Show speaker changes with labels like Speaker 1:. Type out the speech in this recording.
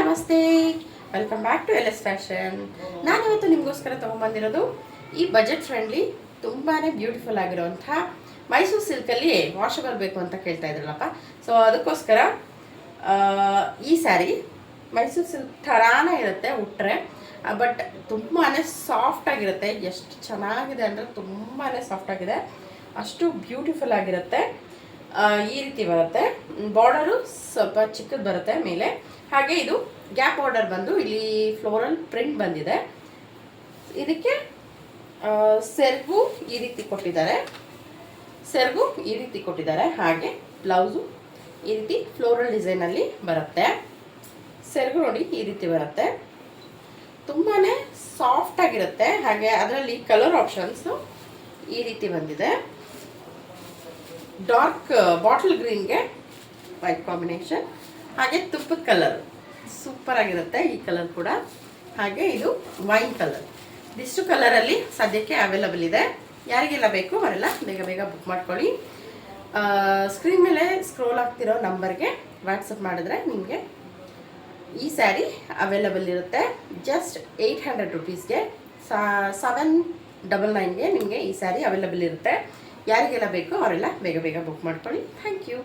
Speaker 1: ನಮಸ್ತೆ, welcome back to L S fashion. ನಾನಿವತ್ತು ನಿಮಗೋಸ್ಕರ ತೊಗೊಂಬಂದಿರೋದು ಈ ಬಜೆಟ್ ಫ್ರೆಂಡ್ಲಿ ತುಂಬಾ ಬ್ಯೂಟಿಫುಲ್ ಆಗಿರೋವಂಥ ಮೈಸೂರು ಸಿಲ್ಕಲ್ಲಿ ವಾಷಬಲ್ ಬೇಕು ಅಂತ ಕೇಳ್ತಾ ಇದ್ರಲ್ಲಪ್ಪ. ಸೊ ಅದಕ್ಕೋಸ್ಕರ ಈ ಸ್ಯಾರಿ ಮೈಸೂರು ಸಿಲ್ಕ್ ಥರಾನೇ ಇರುತ್ತೆ ಉಟ್ರೆ, ಬಟ್ ತುಂಬಾ ಸಾಫ್ಟಾಗಿರುತ್ತೆ. ಎಷ್ಟು ಚೆನ್ನಾಗಿದೆ ಅಂದರೆ ತುಂಬಾ ಸಾಫ್ಟಾಗಿದೆ, ಅಷ್ಟು ಬ್ಯೂಟಿಫುಲ್ ಆಗಿರುತ್ತೆ. ಈ ರೀತಿ ಬರುತ್ತೆ. ಬಾರ್ಡರು ಸ್ವಲ್ಪ ಚಿಕ್ಕದು ಬರುತ್ತೆ ಮೇಲೆ. ಹಾಗೆ ಇದು ಗ್ಯಾಪ್ ಬಾರ್ಡರ್ ಬಂದು ಇಲ್ಲಿ ಫ್ಲೋರಲ್ ಪ್ರಿಂಟ್ ಬಂದಿದೆ. ಇದಕ್ಕೆ ಸೆರಗು ಈ ರೀತಿ ಕೊಟ್ಟಿದ್ದಾರೆ. ಹಾಗೆ ಬ್ಲೌಸು ಈ ರೀತಿ ಫ್ಲೋರಲ್ ಡಿಸೈನಲ್ಲಿ ಬರುತ್ತೆ. ಸೆರಗು ನೋಡಿ ಈ ರೀತಿ ಬರುತ್ತೆ, ತುಂಬಾ ಸಾಫ್ಟ್ ಆಗಿರುತ್ತೆ. ಹಾಗೆ ಅದರಲ್ಲಿ ಕಲರ್ ಆಪ್ಷನ್ಸು ಈ ರೀತಿ ಬಂದಿದೆ. ಡಾರ್ಕ್ ಬಾಟಲ್ ಗ್ರೀನ್ಗೆ ವೈಟ್ ಕಾಂಬಿನೇಷನ್, ಹಾಗೆ ತುಪ್ಪದ ಕಲರ್ ಸೂಪರ್ ಆಗಿರುತ್ತೆ ಈ ಕಲರ್ ಕೂಡ. ಹಾಗೆ ಇದು ವೈನ್ ಕಲರ್. ಇದಿಷ್ಟು ಕಲರಲ್ಲಿ ಸದ್ಯಕ್ಕೆ ಅವೈಲಬಲ್ ಇದೆ. ಯಾರಿಗೆಲ್ಲ ಬೇಕು ಅವರೆಲ್ಲ ಬೇಗ ಬೇಗ ಬುಕ್ ಮಾಡ್ಕೊಳ್ಳಿ. ಸ್ಕ್ರೀನ್ ಮೇಲೆ ಸ್ಕ್ರೋಲ್ ಆಗ್ತಿರೋ ನಂಬರ್ಗೆ ವಾಟ್ಸಪ್ ಮಾಡಿದ್ರೆ ನಿಮಗೆ ಈ ಸ್ಯಾರಿ ಅವೈಲಬಲ್ ಇರುತ್ತೆ. ಜಸ್ಟ್ 800 ರುಪೀಸ್ಗೆ 799ಗೆ ನಿಮಗೆ ಈ ಸ್ಯಾರಿ ಅವೈಲಬಲ್ ಇರುತ್ತೆ. ಯಾರಿಗೆಲ್ಲ ಬೇಕು ಅವರೆಲ್ಲ ಬೇಗ ಬೇಗ ಬುಕ್ ಮಾಡ್ಕೊಳ್ಳಿ. Thank you.